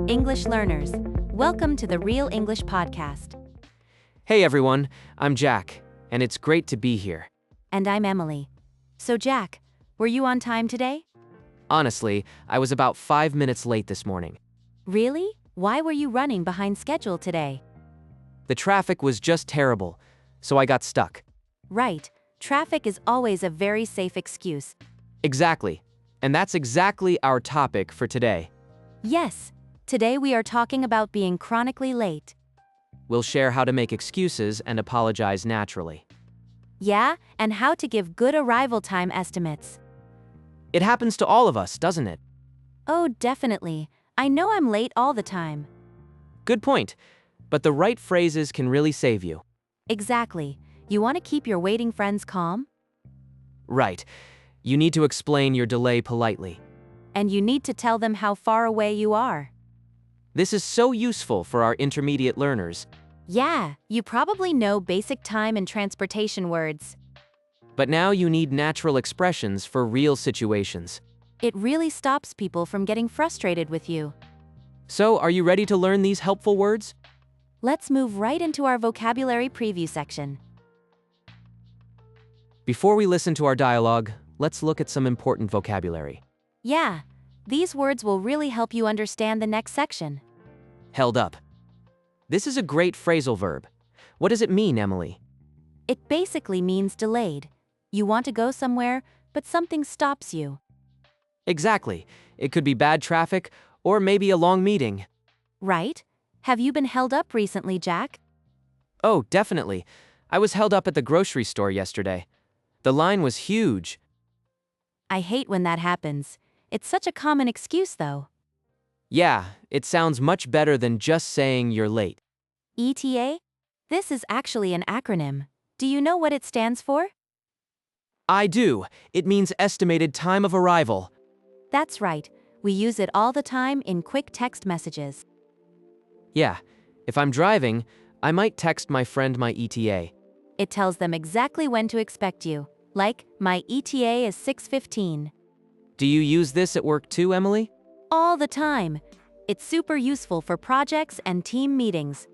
English learners, welcome to the Real English Podcast. Hey everyone, I'm Jack, and it's great to be here. And I'm Emily. So Jack, were you on time today? Honestly, I was about 5 minutes late this morning. Really? Why were you running behind schedule today? The traffic was just terrible, so I got stuck. Right, traffic is always a very safe excuse. Exactly, and that's exactly our topic for today. Yes, today we are talking about being chronically late. We'll share how to make excuses and apologize naturally. Yeah, and how to give good arrival time estimates. It happens to all of us, doesn't it? Oh, definitely. I know I'm late all the time. Good point, but the right phrases can really save you. Exactly. You want to keep your waiting friends calm? Right. You need to explain your delay politely. And you need to tell them how far away you are. This is so useful for our intermediate learners. Yeah, you probably know basic time and transportation words. But now you need natural expressions for real situations. It really stops people from getting frustrated with you. So, are you ready to learn these helpful words? Let's move right into our vocabulary preview section. Before we listen to our dialogue, let's look at some important vocabulary. Yeah, these words will really help you understand the next section. Held up. This is a great phrasal verb. What does it mean, Emily? It basically means delayed. You want to go somewhere, but something stops you. Exactly. It could be bad traffic, or maybe a long meeting. Right? Have you been held up recently, Jack? Oh, definitely. I was held up at the grocery store yesterday. The line was huge. I hate when that happens. It's such a common excuse, though. Yeah, it sounds much better than just saying you're late. ETA? This is actually an acronym. Do you know what it stands for? I do. It means estimated time of arrival. That's right. We use it all the time in quick text messages. Yeah, if I'm driving, I might text my friend my ETA. It tells them exactly when to expect you. Like, my ETA is 6:15. Do you use this at work too, Emily? All the time. It's super useful for projects and team meetings.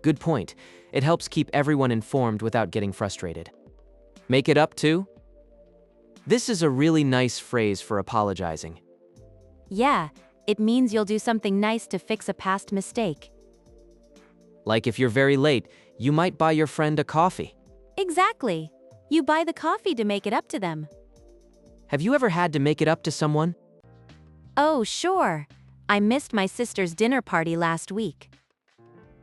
Good point. It helps keep everyone informed without getting frustrated. Make it up too? This is a really nice phrase for apologizing. Yeah, it means you'll do something nice to fix a past mistake. Like if you're very late, you might buy your friend a coffee. Exactly. You buy the coffee to make it up to them. Have you ever had to make it up to someone? Oh, sure. I missed my sister's dinner party last week.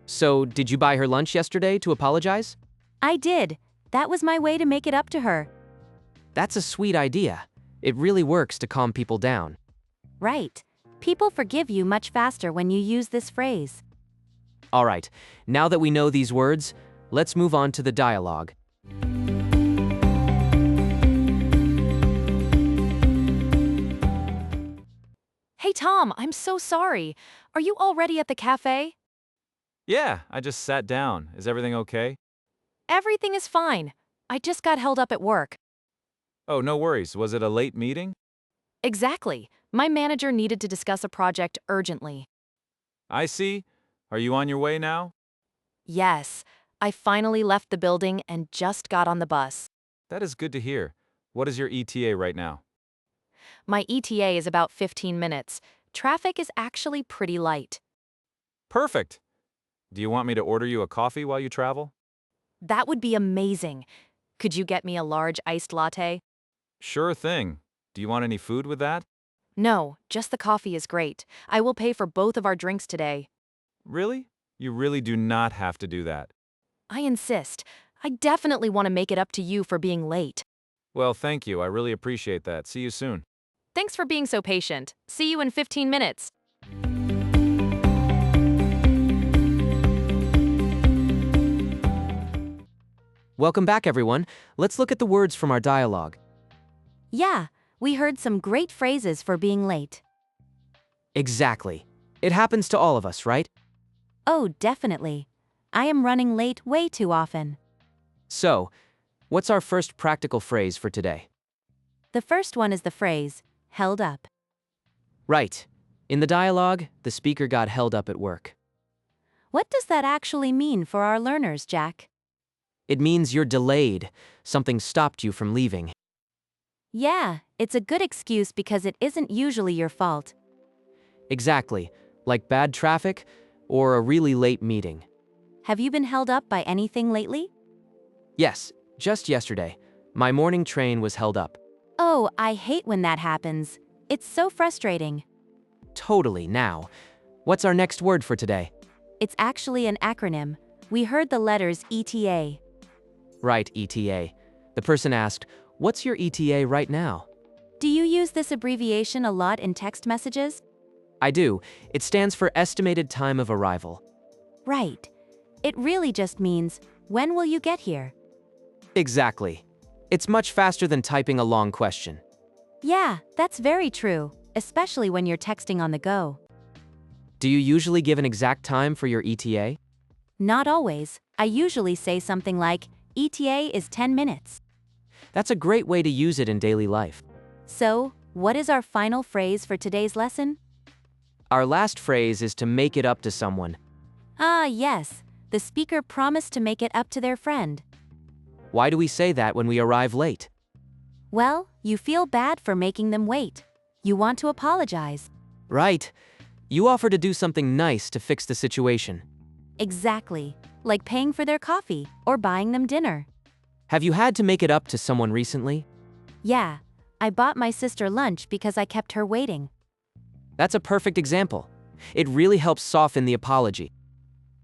So, did you buy her lunch yesterday to apologize? I did. That was my way to make it up to her. That's a sweet idea. It really works to calm people down. Right. People forgive you much faster when you use this phrase. All right, now that we know these words, let's move on to the dialogue. Hey Tom, I'm so sorry. Are you already at the cafe? Yeah, I just sat down. Is everything okay? Everything is fine. I just got held up at work. Oh, no worries. Was it a late meeting? Exactly. My manager needed to discuss a project urgently. I see. Are you on your way now? Yes, I finally left the building and just got on the bus. That is good to hear. What is your ETA right now? My ETA is about 15 minutes. Traffic is actually pretty light. Perfect. Do you want me to order you a coffee while you travel? That would be amazing. Could you get me a large iced latte? Sure thing. Do you want any food with that? No, just the coffee is great. I will pay for both of our drinks today. Really? You really do not have to do that. I insist. I definitely want to make it up to you for being late. Well, thank you. I really appreciate that. See you soon. Thanks for being so patient. See you in 15 minutes. Welcome back, everyone. Let's look at the words from our dialogue. Yeah, we heard some great phrases for being late. Exactly. It happens to all of us, right? Oh, definitely. I am running late way too often. So, what's our first practical phrase for today? The first one is the phrase, held up. Right. In the dialogue, the speaker got held up at work. What does that actually mean for our learners, Jack? It means you're delayed. Something stopped you from leaving. Yeah, it's a good excuse because it isn't usually your fault. Exactly, like bad traffic or a really late meeting. Have you been held up by anything lately? Yes, just yesterday, my morning train was held up. Oh, I hate when that happens. It's so frustrating. Totally. Now, what's our next word for today? It's actually an acronym. We heard the letters ETA. Right, ETA. The person asked, "What's your ETA right now?" Do you use this abbreviation a lot in text messages? I do. It stands for estimated time of arrival. Right. It really just means, when will you get here? Exactly. It's much faster than typing a long question. Yeah, that's very true, especially when you're texting on the go. Do you usually give an exact time for your ETA? Not always. I usually say something like, ETA is 10 minutes. That's a great way to use it in daily life. So, what is our final phrase for today's lesson? Our last phrase is to make it up to someone. Ah, yes. The speaker promised to make it up to their friend. Why do we say that when we arrive late? Well, you feel bad for making them wait. You want to apologize. Right. You offer to do something nice to fix the situation. Exactly. Like paying for their coffee or buying them dinner. Have you had to make it up to someone recently? Yeah, I bought my sister lunch because I kept her waiting. That's a perfect example. It really helps soften the apology.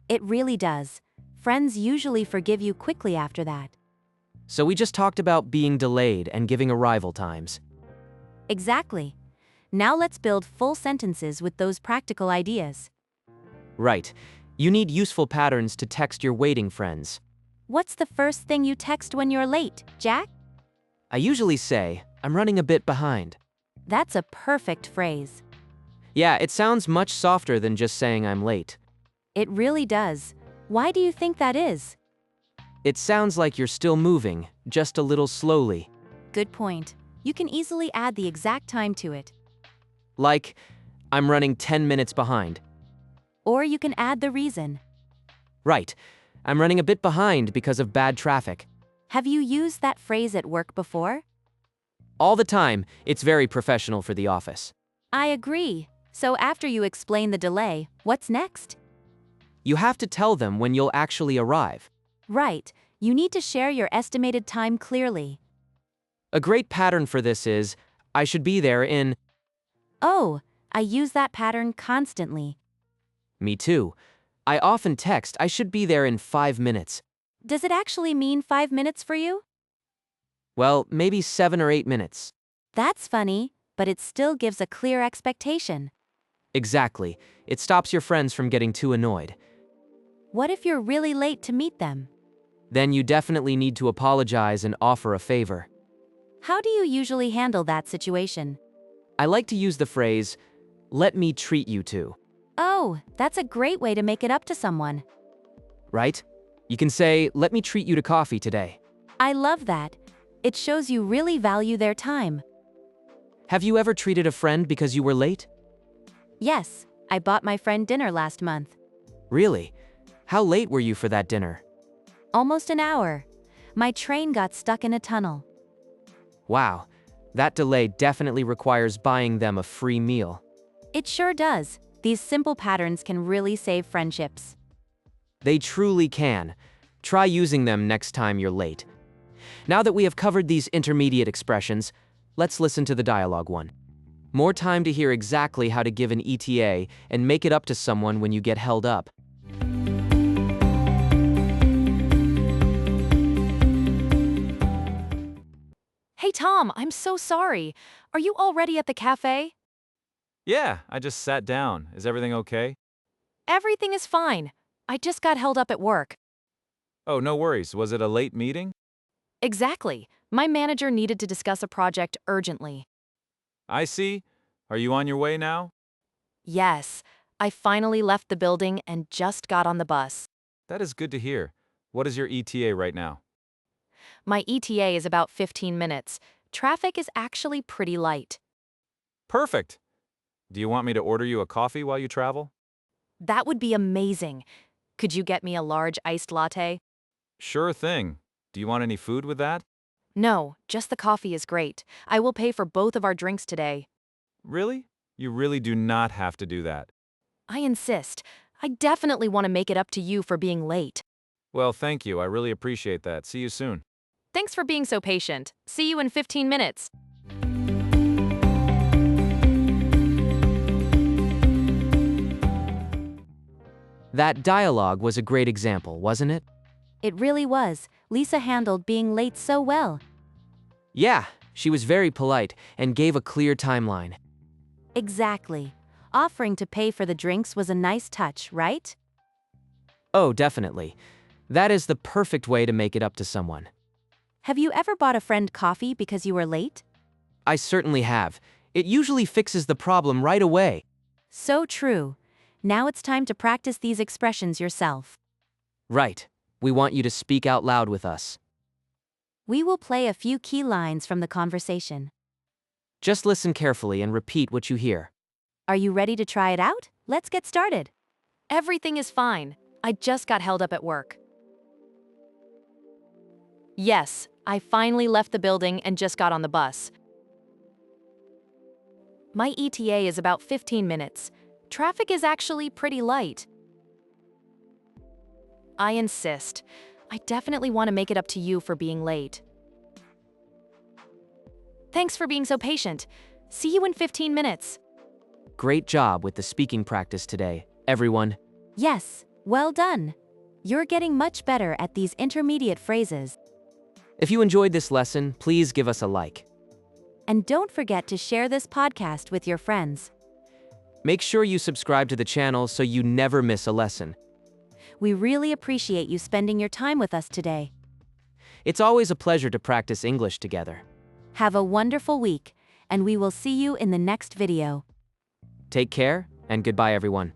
It really does. Friends usually forgive you quickly after that. So we just talked about being delayed and giving arrival times. Exactly. Now let's build full sentences with those practical ideas. Right. You need useful patterns to text your waiting friends. What's the first thing you text when you're late, Jack? I usually say, "I'm running a bit behind." That's a perfect phrase. Yeah, it sounds much softer than just saying I'm late. It really does. Why do you think that is? It sounds like you're still moving, just a little slowly. Good point. You can easily add the exact time to it. Like, "I'm running 10 minutes behind." Or you can add the reason. Right. I'm running a bit behind because of bad traffic. Have you used that phrase at work before? All the time, it's very professional for the office. I agree. So after you explain the delay, what's next? You have to tell them when you'll actually arrive. Right. You need to share your estimated time clearly. A great pattern for this is, "I should be there in..." Oh, I use that pattern constantly. Me too. I often text, "I should be there in 5 minutes." Does it actually mean 5 minutes for you? Well, maybe 7 or 8 minutes. That's funny, but it still gives a clear expectation. Exactly. It stops your friends from getting too annoyed. What if you're really late to meet them? Then you definitely need to apologize and offer a favor. How do you usually handle that situation? I like to use the phrase, "Let me treat you to," Oh, that's a great way to make it up to someone. right? You can say, "Let me treat you to coffee today." I love that. It shows you really value their time. Have you ever treated a friend because you were late? Yes, I bought my friend dinner last month. Really? How late were you for that dinner? Almost an hour. My train got stuck in a tunnel. Wow, that delay definitely requires buying them a free meal. It sure does. These simple patterns can really save friendships. They truly can. Try using them next time you're late. Now that we have covered these intermediate expressions, let's listen to the dialogue one. More time to hear exactly how to give an ETA and make it up to someone when you get held up. Hey Tom, I'm so sorry. Are you already at the cafe? Yeah, I just sat down. Is everything okay? Everything is fine. I just got held up at work. Oh, no worries. Was it a late meeting? Exactly. My manager needed to discuss a project urgently. I see. Are you on your way now? Yes, I finally left the building and just got on the bus. That is good to hear. What is your ETA right now? My ETA is about 15 minutes. Traffic is actually pretty light. Perfect. Do you want me to order you a coffee while you travel? That would be amazing. Could you get me a large iced latte? Sure thing. Do you want any food with that? No, just the coffee is great. I will pay for both of our drinks today. Really? You really do not have to do that. I insist. I definitely want to make it up to you for being late. Well, thank you. I really appreciate that. See you soon. Thanks for being so patient. See you in 15 minutes. That dialogue was a great example, wasn't it? It really was. Lisa handled being late so well. Yeah, she was very polite and gave a clear timeline. Exactly. Offering to pay for the drinks was a nice touch, right? Oh, definitely. That is the perfect way to make it up to someone. Have you ever bought a friend coffee because you were late? I certainly have. It usually fixes the problem right away. So true. Now it's time to practice these expressions yourself. Right. We want you to speak out loud with us. We will play a few key lines from the conversation. Just listen carefully and repeat what you hear. Are you ready to try it out? Let's get started. Everything is fine. I just got held up at work. Yes, I finally left the building and just got on the bus. My ETA is about 15 minutes. Traffic is actually pretty light. I insist. I definitely want to make it up to you for being late. Thanks for being so patient. See you in 15 minutes. Great job with the speaking practice today, everyone. Yes, well done. You're getting much better at these intermediate phrases. If you enjoyed this lesson, please give us a like. And don't forget to share this podcast with your friends. Make sure you subscribe to the channel so you never miss a lesson. We really appreciate you spending your time with us today. It's always a pleasure to practice English together. Have a wonderful week, and we will see you in the next video. Take care, and goodbye everyone.